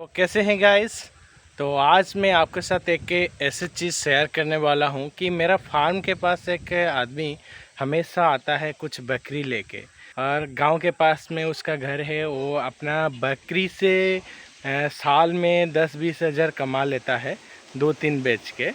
तो कैसे हैं गाइस। तो आज मैं आपके साथ एक ऐसी चीज़ शेयर करने वाला हूं कि मेरा फार्म के पास एक आदमी हमेशा आता है कुछ बकरी लेके, और गांव के पास में उसका घर है। वो अपना बकरी से साल में 10-20 हज़ार कमा लेता है 2-3 बेच के।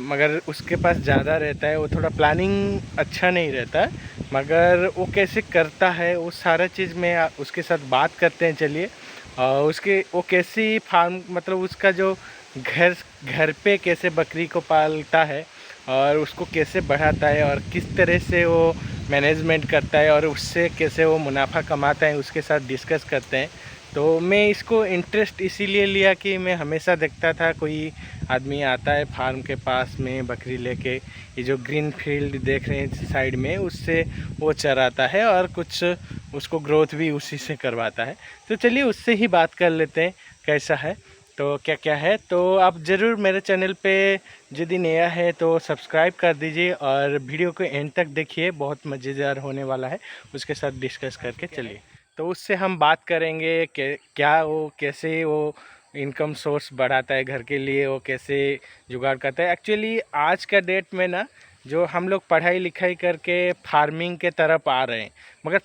मगर उसके पास ज़्यादा रहता है, वो थोड़ा प्लानिंग अच्छा नहीं रहता है, मगर वो कैसे करता है वो सारा चीज़ में उसके साथ बात करते हैं। चलिए, और उसके वो कैसी फार्म मतलब उसका जो घर घर पे कैसे बकरी को पालता है और उसको कैसे बढ़ाता है और किस तरह से वो मैनेजमेंट करता है और उससे कैसे वो मुनाफा कमाता है, उसके साथ डिस्कस करते हैं। तो मैं इसको इंटरेस्ट इसीलिए लिया कि मैं हमेशा देखता था कोई आदमी आता है फार्म के पास में बकरी लेके, ये जो ग्रीन फील्ड देख रहे हैं साइड में, उससे वो चराता है और कुछ उसको ग्रोथ भी उसी से करवाता है। तो चलिए उससे ही बात कर लेते हैं कैसा है, तो क्या क्या है। तो आप ज़रूर मेरे चैनल पे यदि नया है तो सब्सक्राइब कर दीजिए और वीडियो को एंड तक देखिए, बहुत मज़ेदार होने वाला है। उसके साथ डिस्कस करके चलिए, तो उससे हम बात करेंगे कि क्या वो कैसे वो इनकम सोर्स बढ़ाता है घर के लिए, वो कैसे जुगाड़ करता है। एक्चुअली आज का डेट में ना, जो हम लोग पढ़ाई लिखाई करके फार्मिंग के तरफ आ रहे हैं, मगर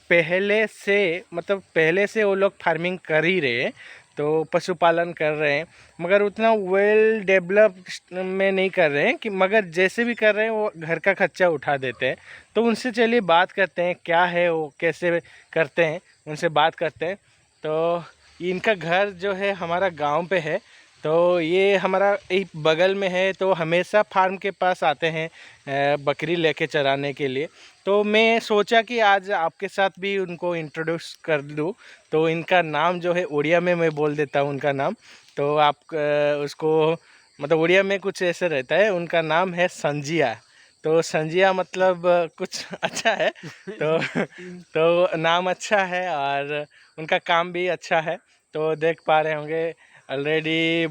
पहले से वो लोग फार्मिंग कर ही रहे हैं, तो पशुपालन कर रहे हैं, मगर उतना वेल डेवलप्ड में नहीं कर रहे हैं कि, मगर जैसे भी कर रहे हैं वो घर का खर्चा उठा देते हैं। तो उनसे चलिए बात करते हैं क्या है वो कैसे करते हैं, उनसे बात करते हैं। तो इनका घर जो है हमारा गांव पे है, तो ये हमारा एक बगल में है, तो हमेशा फार्म के पास आते हैं बकरी लेके चराने के लिए। तो मैं सोचा कि आज आपके साथ भी उनको इंट्रोड्यूस कर दूं। तो इनका नाम जो है उड़िया में मैं बोल देता हूं उनका नाम, तो आप उसको मतलब उड़िया में कुछ ऐसे रहता है। उनका नाम है संजिया। तो संजिया मतलब कुछ अच्छा है। तो नाम अच्छा है और उनका काम भी अच्छा है। तो देख पा रहे होंगे ऑलरेडी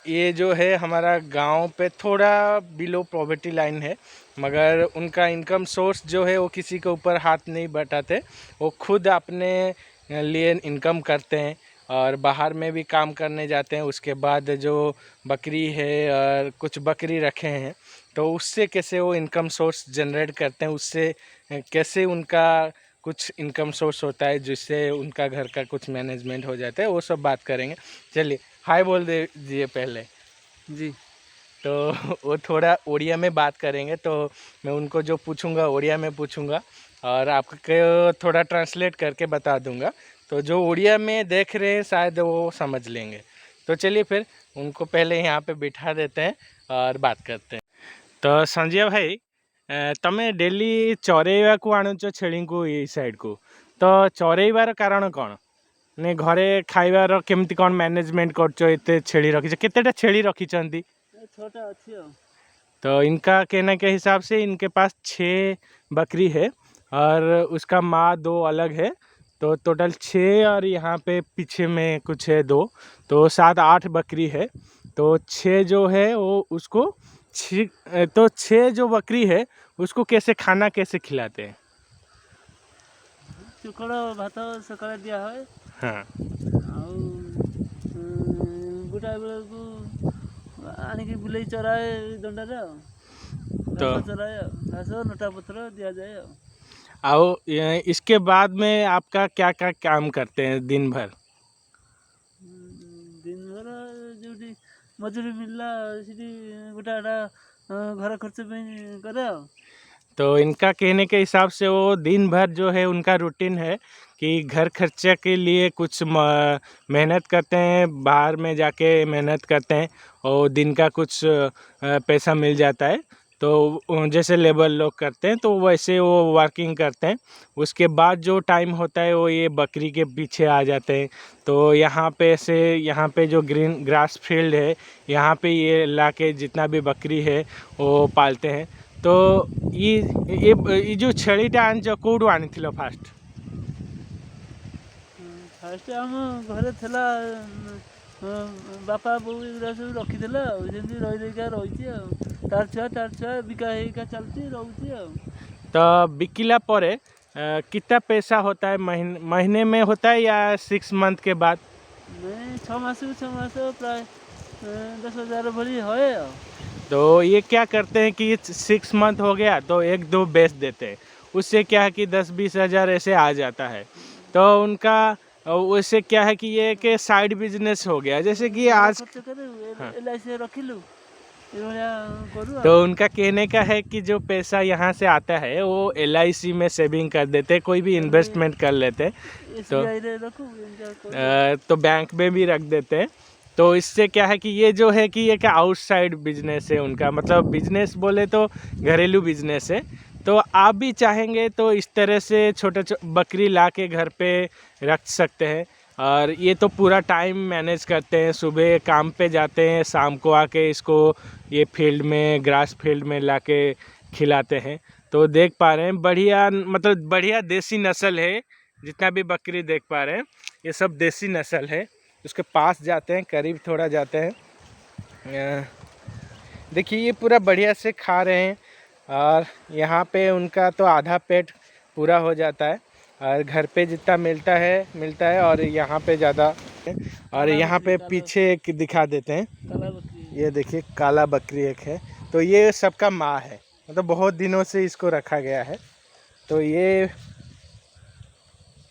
ये जो है हमारा गांव पे थोड़ा बिलो पॉवर्टी लाइन है, मगर उनका इनकम सोर्स जो है वो किसी के ऊपर हाथ नहीं बटाते। वो खुद अपने लिए इनकम करते हैं और बाहर में भी काम करने जाते हैं। उसके बाद जो बकरी है और कुछ बकरी रखे हैं, तो उससे कैसे वो इनकम सोर्स जनरेट करते हैं, उससे कैसे उनका कुछ इनकम सोर्स होता है जिससे उनका घर का कुछ मैनेजमेंट हो जाता है, वो सब बात करेंगे। चलिए हाय बोल दीजिए पहले जी। तो वो थोड़ा उड़िया में बात करेंगे, तो मैं उनको जो पूछूंगा उड़िया में पूछूंगा और आपको थोड़ा ट्रांसलेट करके बता दूंगा। तो जो उड़िया में देख रहे हैं शायद वो समझ लेंगे। तो चलिए फिर उनको पहले यहाँ पे बिठा देते हैं और बात करते हैं। तो संजय भाई, तमे डेली चरेवा को आणुच छेली को ये साइड को, तो चरेबार कारण कौन ने घरे खाइबार केमती कौन मैनेजमेंट करछ, एते छेली रखिछ, केतेटा छेली रखिछंती? छोटा अच्छी हो। तो इनका कहने के हिसाब से इनके पास 6 बकरी है और उसका माँ 2 अलग है, तो टोटल 6, और यहाँ पे पीछे में कुछ है 2, तो 7-8 बकरी है। तो 6 जो है वो उसको तो 6 जो बकरी है उसको कैसे खाना कैसे खिलाते हैं? चुकड़ भात सकाଳେ दिया है। हाँ। गोटाए बेले को आनिकी बुलेई चराए दंडारे तो घास चराए घास नटा पत्र दिया जाए। आओ इसके बाद में आपका क्या क्या काम करते हैं दिन भर? दिन भर जो मजूरी मिलला सीधी गोटा घर खर्च करे। तो इनका कहने के हिसाब से वो दिन भर जो है उनका रूटीन है कि घर खर्चे के लिए कुछ मेहनत करते हैं, बाहर में जाके मेहनत करते हैं और दिन का कुछ पैसा मिल जाता है। तो जैसे लेबर लोग करते हैं तो वैसे वो वर्किंग करते हैं। उसके बाद जो टाइम होता है वो ये बकरी के पीछे आ जाते हैं। तो यहाँ पे जो ग्रीन ग्रास फील्ड है, यहाँ पे ये लाके जितना भी बकरी है वो पालते हैं। तो ये जो छेलीटा आनिच कोडू आनिथिल फास्ट? फास्ट आम घरे थिला बापा बोऊ एगुरा सब रखिदेला जमी रही रहीका रही तार छुआ बिका हेका चलती रोची। तो बिकिला पर कितना पैसा होता है? महीने में होता है या 6 मंथ के बाद? नहीं 6 मास प्राय 10,000 भरी है। तो ये क्या करते हैं कि 6 मंथ हो गया तो एक दो बेच देते हैं, उससे क्या है कि 10-20 हज़ार ऐसे आ जाता है। तो उनका उससे क्या है कि ये एक साइड बिजनेस हो गया, जैसे कि आज खर्च करे हाँ। LIC रखिलु ये करू। तो उनका कहने का है कि जो पैसा यहाँ से आता है वो LIC में सेविंग कर देते, कोई भी इन्वेस्टमेंट कर लेते। तो SBI रे रखू इनका करू। तो बैंक में भी रख देते हैं। तो इससे क्या है कि ये जो है कि एक आउटसाइड बिजनेस है उनका, मतलब बिजनेस बोले तो घरेलू बिजनेस है। तो आप भी चाहेंगे तो इस तरह से छोटे बकरी ला के घर पे रख सकते हैं। और ये तो पूरा टाइम मैनेज करते हैं, सुबह काम पे जाते हैं, शाम को आके इसको ये फील्ड में, ग्रास फील्ड में ला के खिलाते हैं। तो देख पा रहे हैं बढ़िया, मतलब बढ़िया देसी नस्ल है। जितना भी बकरी देख पा रहे हैं ये सब देसी नस्ल है। उसके पास जाते हैं, करीब थोड़ा जाते हैं। देखिए ये पूरा बढ़िया से खा रहे हैं और यहाँ पे उनका तो आधा पेट पूरा हो जाता है। और घर पे जितना मिलता है और यहाँ पे ज़्यादा। और यहाँ पे पीछे एक दिखा देते हैं, काला बकरी। ये देखिए काला बकरी एक है। तो ये सबका माँ है, मतलब बहुत दिनों से इसको रखा गया है।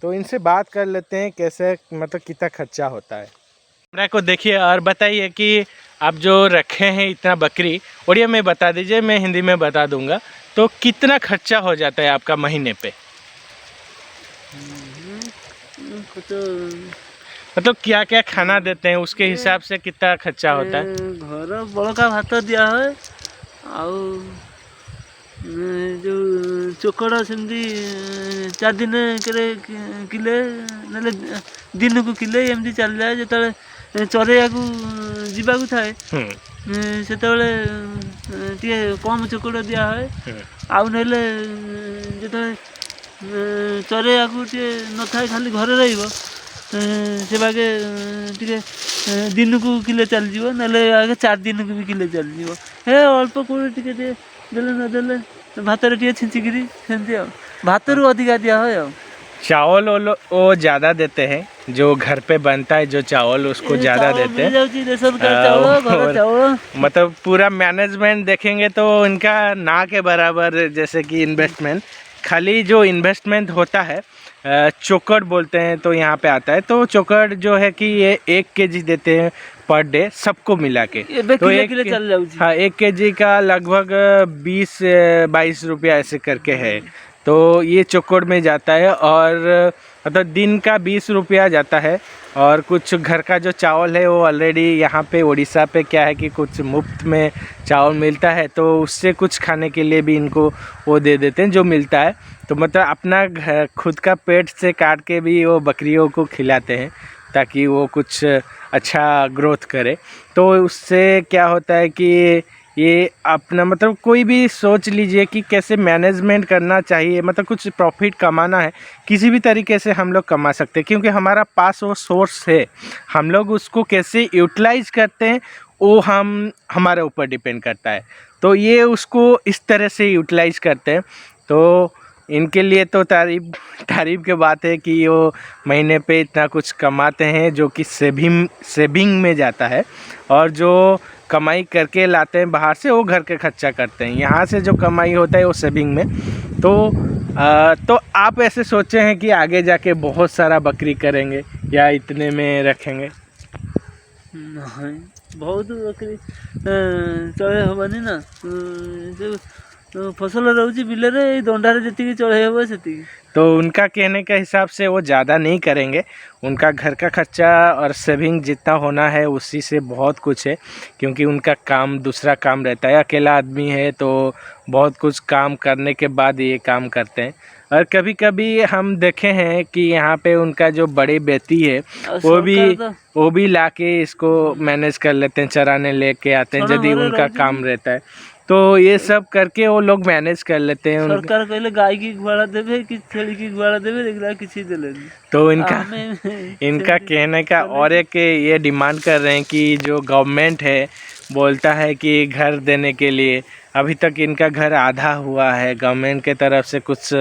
तो इनसे बात कर लेते हैं कैसे, मतलब कितना खर्चा होता है। मेरे को देखिए और बताइए कि आप जो रखे हैं इतना बकरी, उड़िया में बता दीजिए, मैं हिंदी में बता दूंगा। तो कितना खर्चा हो जाता है आपका महीने पे? तो मतलब क्या क्या खाना देते हैं उसके हिसाब से कितना खर्चा होता है? घर बड़का भात दिया है आउ जो चोकड़ सेमती 4 दिन किले ना दिन को किले एमती चल जाए। जो चरैया जावाक थाए से कम चोकड़ दिया है। आउ ना जो चरैया न थाए खाली घरे रही से बागे दिन को किले चलଯିव ना आगे 4 दिन को भी किले चलଯିव। हे अल्प कौन टे देले नदेले भात छिंचिकी सेमती भात रू अधिका दिया है। चावल वो ज़्यादा देते हैं, जो घर पे बनता है जो चावल उसको ज़्यादा देते हैं। और मतलब पूरा मैनेजमेंट देखेंगे तो इनका ना के बराबर, जैसे कि इन्वेस्टमेंट, खाली जो इन्वेस्टमेंट होता है चोकड़ बोलते हैं तो यहाँ पे आता है। तो चोकड़ जो है कि ये 1 kg देते हैं पर डे सबको मिला के। तो 1 kg का लगभग 20-22 रुपया ऐसे करके है। तो ये चोकड़ में जाता है और मतलब दिन का 20 रुपया जाता है। और कुछ घर का जो चावल है वो ऑलरेडी यहाँ पे उड़ीसा पे क्या है कि कुछ मुफ्त में चावल मिलता है, तो उससे कुछ खाने के लिए भी इनको वो दे देते हैं जो मिलता है। तो मतलब अपना खुद का पेट से काट के भी वो बकरियों को खिलाते हैं ताकि वो कुछ अच्छा ग्रोथ करे। तो उससे क्या होता है कि ये अपना, मतलब कोई भी सोच लीजिए कि कैसे मैनेजमेंट करना चाहिए, मतलब कुछ प्रॉफिट कमाना है किसी भी तरीके से हम लोग कमा सकते हैं, क्योंकि हमारा पास वो सोर्स है। हम लोग उसको कैसे यूटिलाइज करते हैं वो हमारे ऊपर डिपेंड करता है। तो ये उसको इस तरह से यूटिलाइज करते हैं। तो इनके लिए तो तारीफ के बात है कि वो महीने पे इतना कुछ कमाते हैं जो कि सेविंग में जाता है। और जो कमाई करके लाते हैं बाहर से वो घर के खर्चा करते हैं, यहाँ से जो कमाई होता है वो सेविंग में। तो आप ऐसे सोचे हैं कि आगे जाके बहुत सारा बकरी करेंगे या इतने में रखेंगे? नहीं बहुत बकरी चढ़े हेनी ना जो फसल रोचे बिलरे दंडारे जी चढ़े हे से। तो उनका कहने के हिसाब से वो ज़्यादा नहीं करेंगे, उनका घर का खर्चा और सेविंग जितना होना है उसी से बहुत कुछ है, क्योंकि उनका काम दूसरा काम रहता है। अकेला आदमी है तो बहुत कुछ काम करने के बाद ये काम करते हैं। और कभी कभी हम देखे हैं कि यहाँ पे उनका जो बड़ी बेटी है वो भी लाके इसको मैनेज कर लेते हैं, चराने लेके आते हैं यदि उनका काम रहता है। तो ये सब करके वो लोग मैनेज कर लेते हैं। सरकार कहले गाय की गुआड़ा देवे कि छेली की गुआड़ा देवे, देखला किसी देले। तो इनका कहने का और एक ये डिमांड कर रहे हैं कि जो गवर्नमेंट है बोलता है कि घर देने के लिए, अभी तक इनका घर आधा हुआ है, गवर्नमेंट के तरफ से कुछ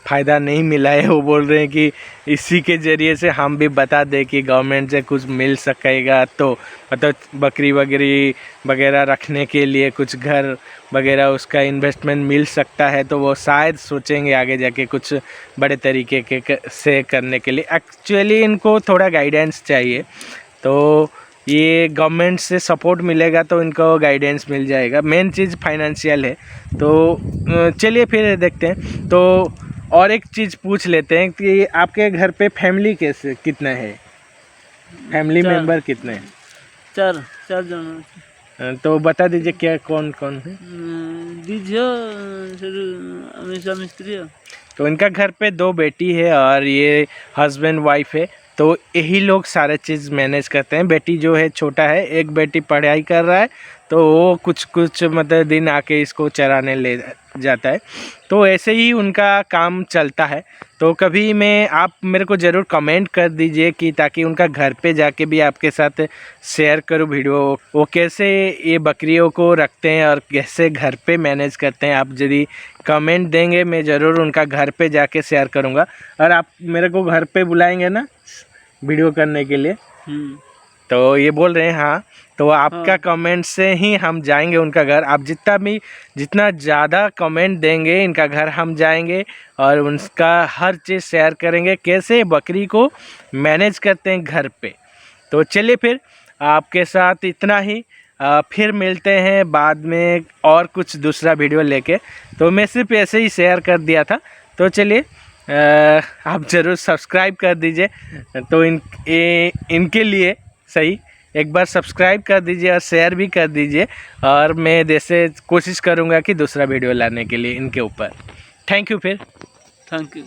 फ़ायदा नहीं मिला है। वो बोल रहे हैं कि इसी के ज़रिए से हम भी बता दें कि गवर्नमेंट से कुछ मिल सकेगा, तो मतलब बकरी वगैरह रखने के लिए कुछ घर वगैरह उसका इन्वेस्टमेंट मिल सकता है, तो वो शायद सोचेंगे आगे जाके कुछ बड़े तरीके के से करने के लिए। एक्चुअली इनको थोड़ा गाइडेंस चाहिए, तो ये गवर्नमेंट से सपोर्ट मिलेगा तो इनको गाइडेंस मिल जाएगा। मेन चीज़ फाइनेंशियल है। तो चलिए फिर देखते हैं। तो और एक चीज़ पूछ लेते हैं कि आपके घर पे फैमिली कितना है, फैमिली मेंबर कितने हैं? 4 जन। तो बता दीजिए क्या कौन कौन है। दी झील स्वामी स्त्री। तो इनका घर पे 2 बेटी है और ये हस्बैंड वाइफ है, तो यही लोग सारे चीज़ मैनेज करते हैं। बेटी जो है छोटा है, एक बेटी पढ़ाई कर रहा है, तो वो कुछ मतलब दिन आके इसको चराने ले जाता है। तो ऐसे ही उनका काम चलता है। तो कभी आप मेरे को ज़रूर कमेंट कर दीजिए कि ताकि उनका घर पे जाके भी आपके साथ शेयर करूँ वीडियो, वो कैसे ये बकरियों को रखते हैं और कैसे घर पे मैनेज करते हैं। आप यदि कमेंट देंगे मैं ज़रूर उनका घर पे जाके शेयर करूँगा। और आप मेरे को घर पे बुलाएंगे ना वीडियो करने के लिए? तो ये बोल रहे हैं हाँ। तो आपका कमेंट से ही हम जाएंगे उनका घर। आप जितना ज़्यादा कमेंट देंगे इनका घर हम जाएंगे और उनका हर चीज़ शेयर करेंगे, कैसे बकरी को मैनेज करते हैं घर पे। तो चलिए फिर आपके साथ इतना ही, फिर मिलते हैं बाद में और कुछ दूसरा वीडियो लेके। तो मैं सिर्फ ऐसे ही शेयर कर दिया था। तो चलिए आप ज़रूर सब्सक्राइब कर दीजिए। तो इनके लिए सही एक बार सब्सक्राइब कर दीजिए और शेयर भी कर दीजिए, और मैं जैसे कोशिश करूँगा कि दूसरा वीडियो लाने के लिए इनके ऊपर। थैंक यू फिर। Thank you.